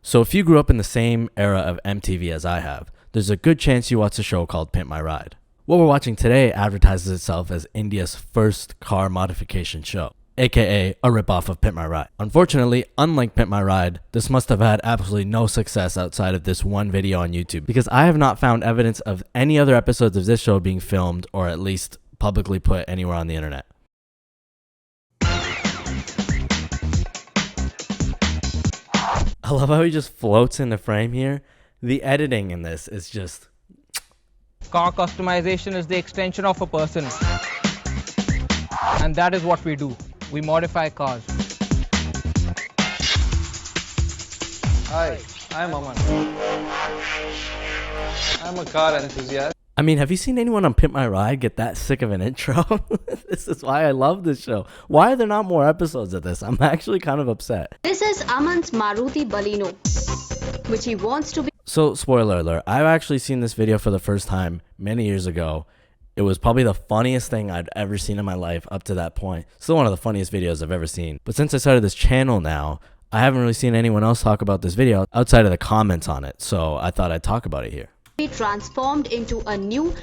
So if you grew up in the same era of MTV as I have, there's a good chance you watched a show called Pimp My Ride. What we're watching today advertises itself as India's first car modification show, aka a ripoff of Pimp My Ride. Unfortunately, unlike Pimp My Ride, this must have had absolutely no success outside of this one video on YouTube, because I have not found evidence of any other episodes of this show being filmed or at least publicly put anywhere on the internet. I love how he just floats in the frame here. The editing in this is just... Car customization is the extension of a person. And that is what we do. We modify cars. Hi, I'm Aman. I'm a car enthusiast. I mean, have you seen anyone on Pimp My Ride get that sick of an intro? This is why I love this show. Why are there not more episodes of this? I'm actually kind of upset. This is Aman's Maruti Baleno, which he wants to be. So, spoiler alert, I've actually seen this video for the first time many years ago. It was probably the funniest thing I'd ever seen in my life up to that point. Still one of the funniest videos I've ever seen. But since I started this channel now, I haven't really seen anyone else talk about this video outside of the comments on it. So I thought I'd talk about it here. Transformed into a new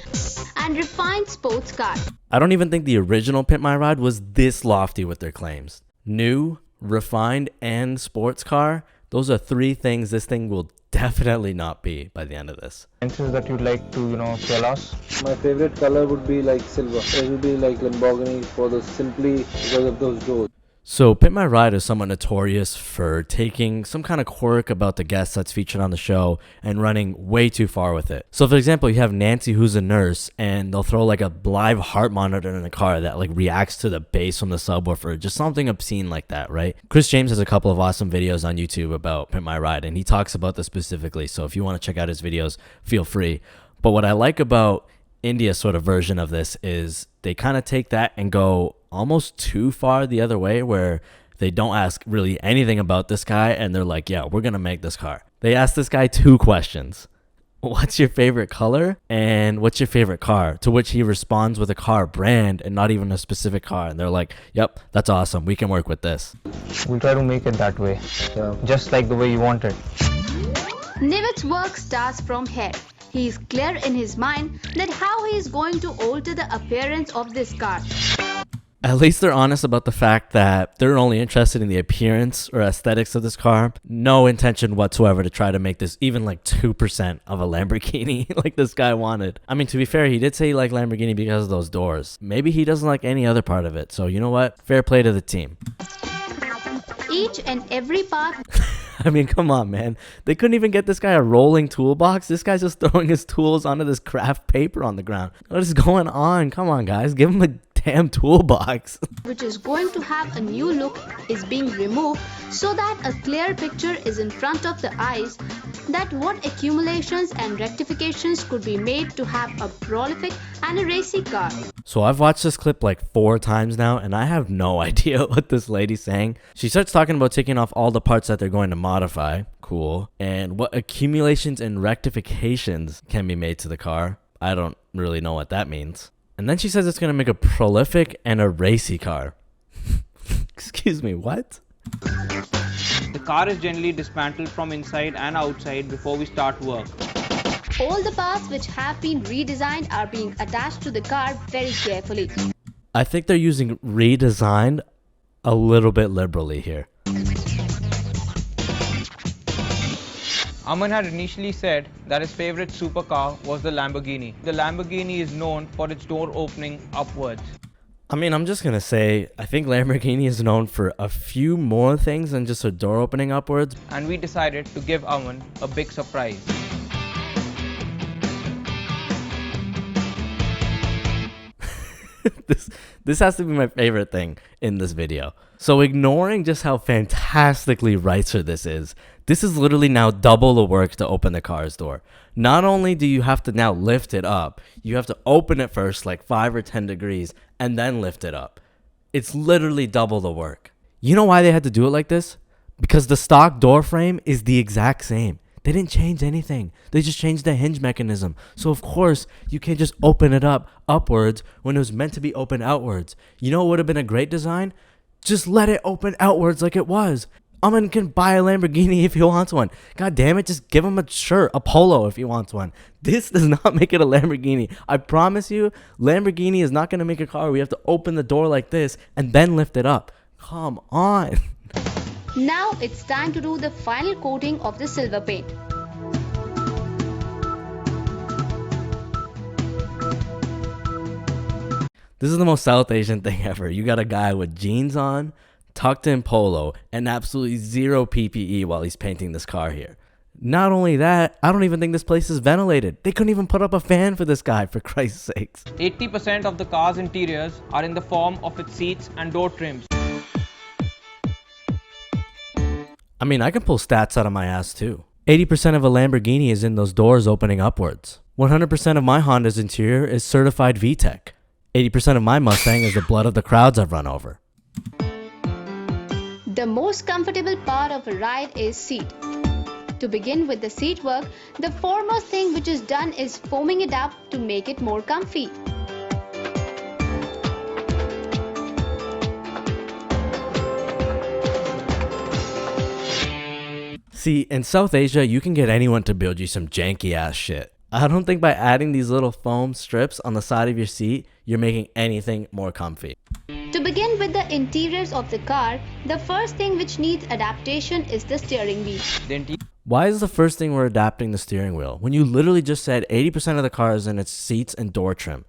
and refined sports car. I don't even think the original Pimp My Ride was this lofty with their claims. New, refined, and sports car. Those are three things this thing will definitely not be by the end of this. Answers that you'd like to, tell us? My favorite color would be like silver. It would be like Lamborghini simply because of those doors. So Pimp My Ride is somewhat notorious for taking some kind of quirk about the guest that's featured on the show and running way too far with it. So for example, you have Nancy, who's a nurse, and they'll throw like a live heart monitor in the car that like reacts to the bass from the subwoofer, just something obscene like that, right? Chris James has a couple of awesome videos on YouTube about Pimp My Ride, and he talks about this specifically. So if you want to check out his videos, feel free. But what I like about India's sort of version of this is they kind of take that and go almost too far the other way, where they don't ask really anything about this guy and they're like, yeah, we're gonna make this car. They ask this guy two questions: what's your favorite color and what's your favorite car? To which he responds with a car brand and not even a specific car, and they're like, yep, that's awesome, we can work with this. We'll try to make it that way, just like the way you want it. Nivet's work starts from here. He is clear in his mind that how he is going to alter the appearance of this car. At least they're honest about the fact that they're only interested in the appearance or aesthetics of this car. No intention whatsoever to try to make this even like 2% of a Lamborghini like this guy wanted. I mean, to be fair, he did say he liked Lamborghini because of those doors. Maybe he doesn't like any other part of it. So you know what? Fair play to the team. Each and every part. I mean, come on, man. They couldn't even get this guy a rolling toolbox. This guy's just throwing his tools onto this craft paper on the ground. What is going on? Come on, guys. Give him a damn toolbox. Which is going to have a new look is being removed so that a clear picture is in front of the eyes that what accumulations and rectifications could be made to have a prolific and a racy car. So I've watched this clip like 4 times now and I have no idea what this lady's saying. She starts talking about taking off all the parts that they're going to modify. Cool. And what accumulations and rectifications can be made to the car. I don't really know what that means. And then she says it's going to make a prolific and a racy car. Excuse me, what? The car is generally dismantled from inside and outside before we start work. All the parts which have been redesigned are being attached to the car very carefully. I think they're using redesigned a little bit liberally here. Aman had initially said that his favorite supercar was the Lamborghini. The Lamborghini is known for its door opening upwards. I mean, I'm just going to say, I think Lamborghini is known for a few more things than just a door opening upwards. And we decided to give Aman a big surprise. This has to be my favorite thing in this video. So ignoring just how fantastically Reiser this is literally now double the work to open the car's door. Not only do you have to now lift it up, you have to open it first like 5 or 10 degrees and then lift it up. It's literally double the work. You know why they had to do it like this? Because the stock door frame is the exact same. They didn't change anything. They just changed the hinge mechanism. So of course, you can't just open it up upwards when it was meant to be open outwards. You know what would have been a great design? Just let it open outwards like it was. Aman can buy a Lamborghini if he wants one. God damn it, just give him a shirt, a polo if he wants one. This does not make it a Lamborghini. I promise you, Lamborghini is not going to make a car where we have to open the door like this and then lift it up. Come on. Now it's time to do the final coating of the silver paint. This is the most South Asian thing ever. You got a guy with jeans on, tucked in polo, and absolutely zero PPE while he's painting this car here. Not only that, I don't even think this place is ventilated. They couldn't even put up a fan for this guy, for Christ's sakes. 80% of the car's interiors are in the form of its seats and door trims. I mean, I can pull stats out of my ass too. 80% of a Lamborghini is in those doors opening upwards. 100% of my Honda's interior is certified VTEC. 80% of my Mustang is the blood of the crowds I've run over. The most comfortable part of a ride is seat. To begin with the seat work, the foremost thing which is done is foaming it up to make it more comfy. See, in South Asia, you can get anyone to build you some janky ass shit. I don't think by adding these little foam strips on the side of your seat, you're making anything more comfy. To begin with the interiors of the car, the first thing which needs adaptation is the steering wheel. Why is the first thing we're adapting the steering wheel when you literally just said 80% of the car is in its seats and door trim?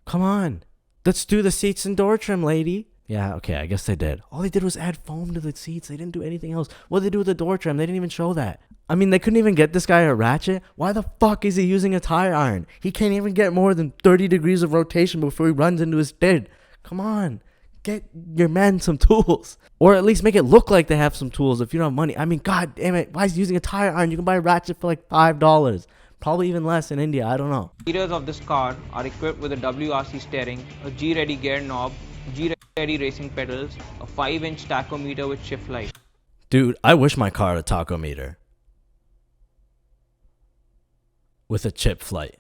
Come on, let's do the seats and door trim, lady. Yeah, okay, I guess they did. All they did was add foam to the seats. They didn't do anything else. What did they do with the door trim? They didn't even show that. I mean, they couldn't even get this guy a ratchet. Why the fuck is he using a tire iron? He can't even get more than 30 degrees of rotation before he runs into his skid. Come on, get your men some tools. Or at least make it look like they have some tools if you don't have money. I mean, god damn it, why is he using a tire iron? You can buy a ratchet for like $5. Probably even less in India, I don't know. Interiors of this car are equipped with a WRC steering, a G-ready gear knob, G-ready racing pedals, a 5-inch tachometer with shift light. Dude, I wish my car had a tachometer. With a chip flight.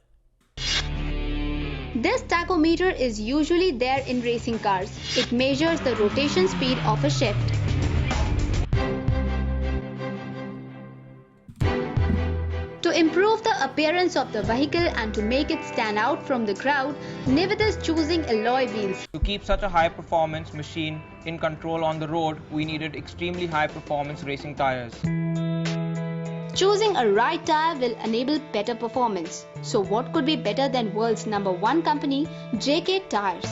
This tachometer is usually there in racing cars. It measures the rotation speed of a shift. To improve the appearance of the vehicle and to make it stand out from the crowd, Nivet is choosing alloy wheels. To keep such a high-performance machine in control on the road, we needed extremely high-performance racing tires. Choosing a right tire will enable better performance. So what could be better than world's #1 company, JK Tires?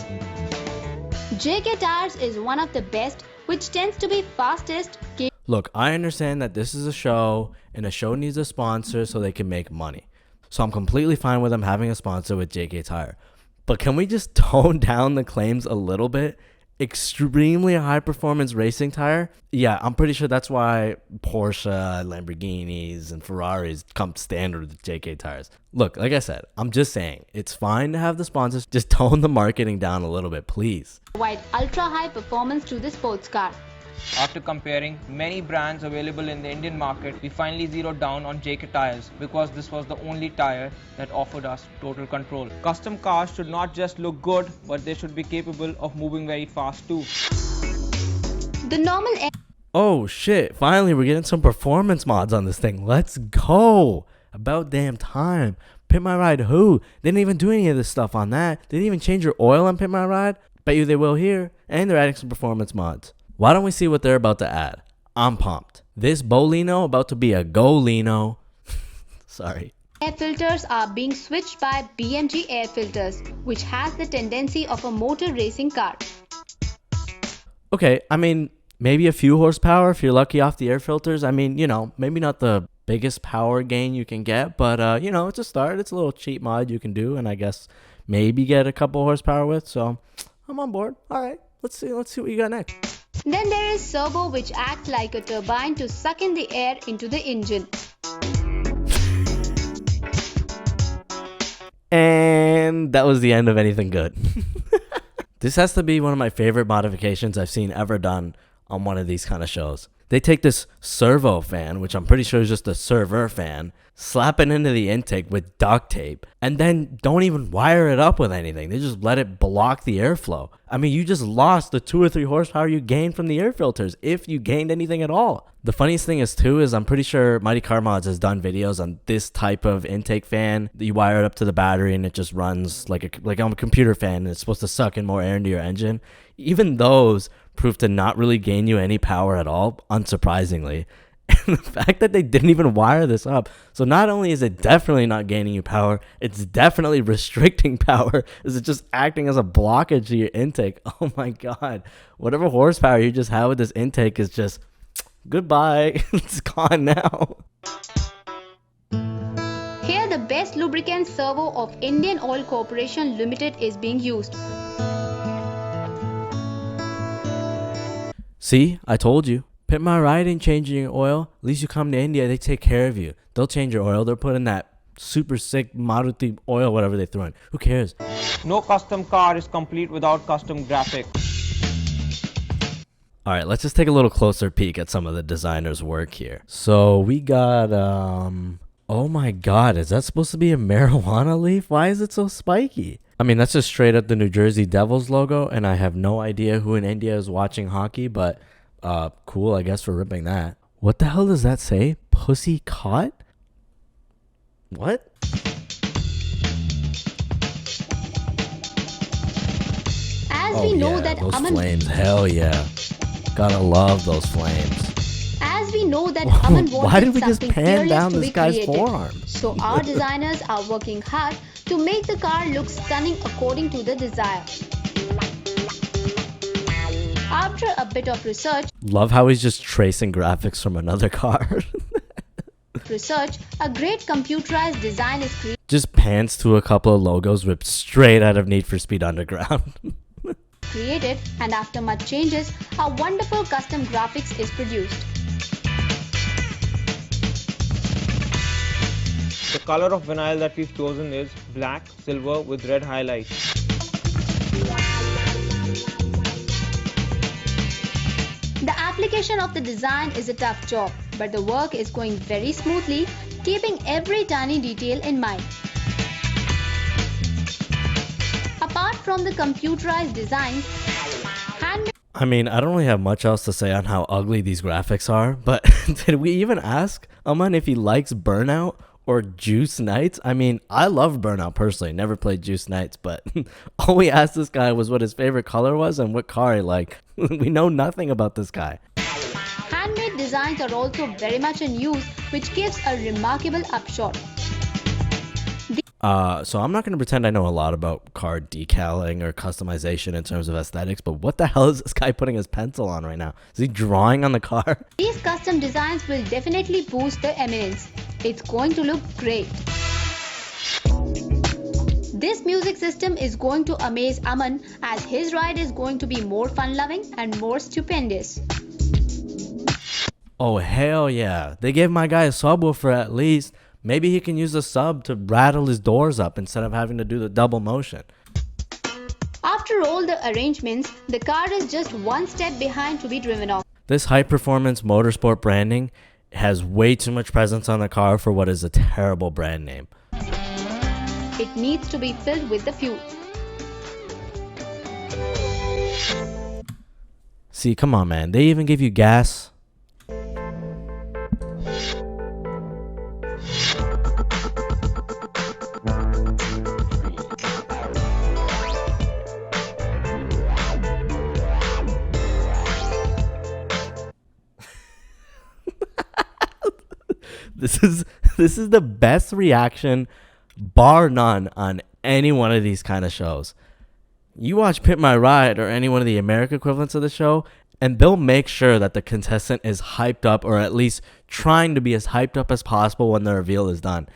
JK Tires is one of the best, which tends to be fastest. Look, I understand that this is a show and a show needs a sponsor so they can make money. So I'm completely fine with them having a sponsor with JK Tire. But can we just tone down the claims a little bit? Extremely high performance racing tire? Yeah, I'm pretty sure that's why Porsche, Lamborghinis, and Ferraris come standard with JK Tires. Look, like I said, I'm just saying, it's fine to have the sponsors. Just tone the marketing down a little bit, please. Provide ultra high performance to the sports car. After comparing many brands available in the Indian market, we finally zeroed down on JK Tires because this was the only tire that offered us total control. Custom cars should not just look good, but they should be capable of moving very fast too. The normal Oh shit, finally we're getting some performance mods on this thing. Let's go. About damn time. Pimp My Ride who? They didn't even do any of this stuff on that. They didn't even change your oil on Pimp My Ride. Bet you they will here. And they're adding some performance mods. Why don't we see what they're about to add? I'm pumped. This Bolino about to be a Golino. Sorry. air filters are being switched by BMG air filters, which has the tendency of a motor racing car. Okay, I mean, maybe a few horsepower if you're lucky off the air filters. I mean, you know, maybe not the biggest power gain you can get, but you know, it's a start. It's a little cheap mod you can do, and I guess maybe get a couple horsepower with. So I'm on board. All right, let's see what you got next. Then there is servo, which acts like a turbine to suck in the air into the engine. And that was the end of anything good. This has to be one of my favorite modifications I've seen ever done on one of these kind of shows. They take this servo fan, which I'm pretty sure is just a server fan, slap it into the intake with duct tape, and then don't even wire it up with anything. They just let it block the airflow. I mean, you just lost the 2 or 3 horsepower you gained from the air filters, if you gained anything at all. The funniest thing is I'm pretty sure Mighty Car Mods has done videos on this type of intake fan. You wire it up to the battery and it just runs like a computer fan, and it's supposed to suck in more air into your engine. Even those prove to not really gain you any power at all, unsurprisingly. And the fact that they didn't even wire this up. So not only is it definitely not gaining you power, it's definitely restricting power. Is it just acting as a blockage to your intake? Oh my God. Whatever horsepower you just have with this intake is just goodbye. It's gone now. Here the best lubricant servo of Indian Oil Corporation Limited is being used. See, I told you. Pimp My Ride ain't changing your oil. At least you come to India, they take care of you. They'll change your oil. They'll put in that super sick Maruti oil, whatever they throw in. Who cares? No custom car is complete without custom graphics. All right, let's just take a little closer peek at some of the designers' work here. So we got, oh my God, is that supposed to be a marijuana leaf? Why is it so spiky? I mean, that's just straight up the New Jersey Devils logo, and I have no idea who in India is watching hockey, but cool, I guess, for ripping that. What the hell does that say? Pussy caught? What? As we know that those Aman flames, hell yeah. Gotta love those flames. As we know that Aman wanted Why did we just something pan fearless down to this be guy's created. forearm? So our designers are working hard to make the car look stunning according to the desire. After a bit of research, Love how he's just tracing graphics from another car. a great computerized design is Just pans to a couple of logos ripped straight out of Need for Speed Underground. created, and after much changes, a wonderful custom graphics is produced. The color of vinyl that we've chosen is black, silver with red highlights. The application of the design is a tough job, but the work is going very smoothly, keeping every tiny detail in mind. Apart from the computerized designs, I mean, I don't really have much else to say on how ugly these graphics are, but did we even ask Aman if he likes Burnout or Juice Nights? I mean, I love Burnout personally, never played Juice Nights, but all we asked this guy was what his favorite color was and what car he liked. We know nothing about this guy. handmade designs are also very much in use, which gives a remarkable upshot. So I'm not going to pretend I know a lot about car decaling or customization in terms of aesthetics, but what the hell is this guy putting his pencil on right now? Is he drawing on the car? These custom designs will definitely boost the eminence. It's going to look great. This music system is going to amaze Aman, as his ride is going to be more fun-loving and more stupendous. Oh, hell yeah. They gave my guy a subwoofer at least. Maybe he can use the sub to rattle his doors up instead of having to do the double motion. After all the arrangements, the car is just one step behind to be driven off. This high-performance motorsport branding has way too much presence on the car for what is a terrible brand name. It needs to be filled with the fuel. See, come on, man. They even give you gas. This is the best reaction, bar none, on any one of these kind of shows. You watch Pimp My Ride or any one of the American equivalents of the show, and they'll make sure that the contestant is hyped up, or at least trying to be as hyped up as possible when the reveal is done.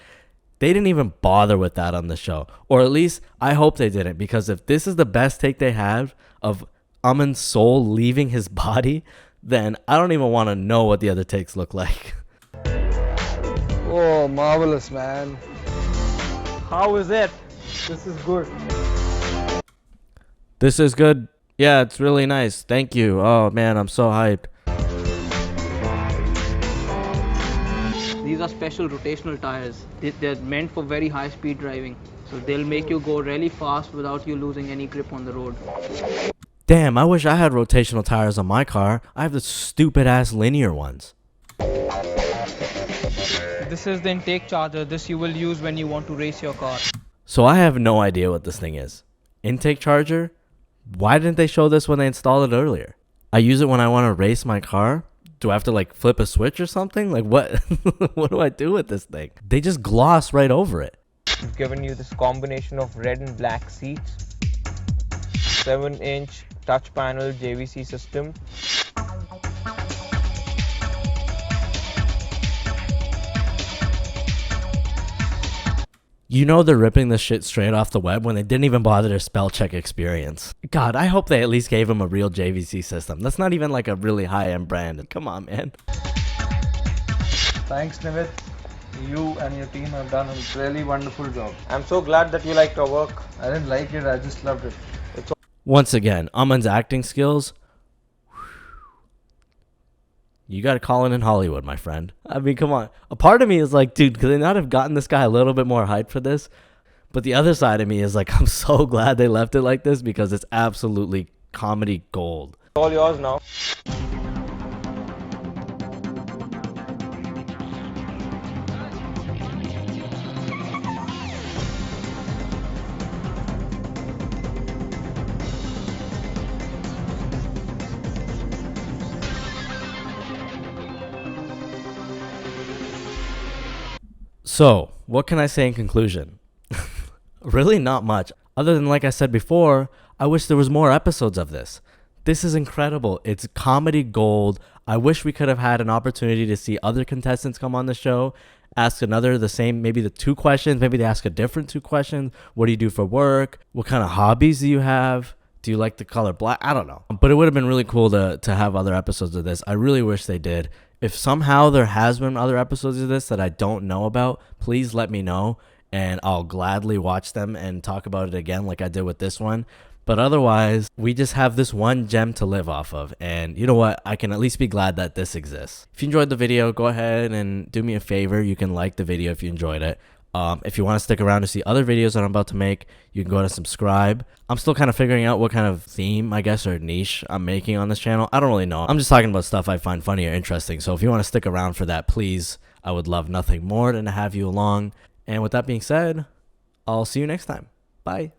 They didn't even bother with that on the show, or at least I hope they didn't, because if this is the best take they have of Aman's soul leaving his body, then I don't even want to know what the other takes look like. Oh, marvelous, man. How is it? This is good. This is good. Yeah, it's really nice. Thank you. Oh man, I'm so hyped. These are special rotational tires. They're meant for very high speed driving. So they'll make you go really fast without you losing any grip on the road. Damn, I wish I had rotational tires on my car. I have the stupid ass linear ones. This is the intake charger. This you will use when you want to race your car. So I have no idea what this thing is. Intake charger? Why didn't they show this when they installed it earlier? I use it when I want to race my car. Do I have to like flip a switch or something? Like what? What do I do with this thing? They just gloss right over it. We've given you this combination of red and black seats, 7-inch touch panel JVC system. You know they're ripping this shit straight off the web when they didn't even bother to spell check experience. God, I hope they at least gave him a real JVC system. That's not even like a really high-end brand. Come on, man. Thanks, Nivit. You and your team have done a really wonderful job. I'm so glad that you liked our work. I didn't like it, I just loved it. Once again, Aman's acting skills. You got to call in Hollywood, my friend. I mean, come on. A part of me is like, dude, could they not have gotten this guy a little bit more hype for this? But the other side of me is like, I'm so glad they left it like this because it's absolutely comedy gold. It's all yours now. So, what can I say in conclusion? Really not much. Other than, like I said before, I wish there was more episodes of this. This is incredible. It's comedy gold. I wish we could have had an opportunity to see other contestants come on the show, ask another, the same, maybe the 2 questions. Maybe they ask a different 2 questions. What do you do for work? What kind of hobbies do you have? Do you like the color black? I don't know. But it would have been really cool to have other episodes of this. I really wish they did. If somehow there has been other episodes of this that I don't know about, please let me know, and I'll gladly watch them and talk about it again like I did with this one. But otherwise, we just have this one gem to live off of, and you know what? I can at least be glad that this exists. If you enjoyed the video, go ahead and do me a favor. You can like the video if you enjoyed it. If you want to stick around to see other videos that I'm about to make, you can go to subscribe. I'm still kind of figuring out what kind of theme, I guess, or niche I'm making on this channel. I don't really know. I'm just talking about stuff I find funny or interesting. So if you want to stick around for that, please, I would love nothing more than to have you along. And with that being said, I'll see you next time. Bye.